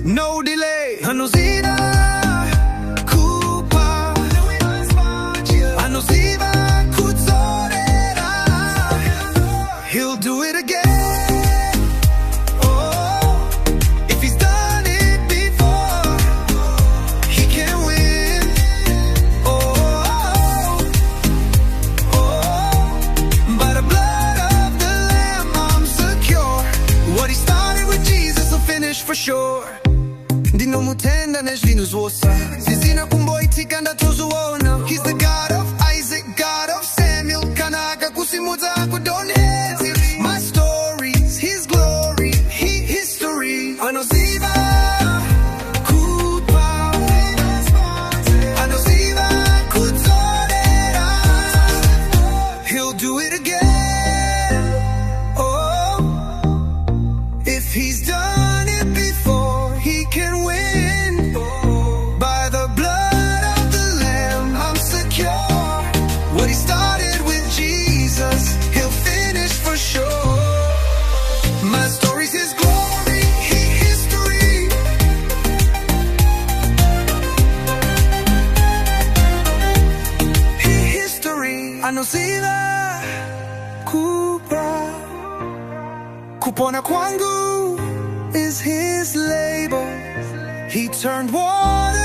no delay. Anozida kupa, anoziva kutzorera. He'll do it again. For sure. Ndinomutenda nezvinhu zvose zvisina kumboitika ndatozoona. He's the God of Isaac, God of Samuel. Kana akakusimudza don't hesitate. My stories, his glory, history. Anoziva kupa, anoziva kutzorera. He'll do it again. Oh, if he's done anozila kupa. Kupona kwangu is his label. He turned water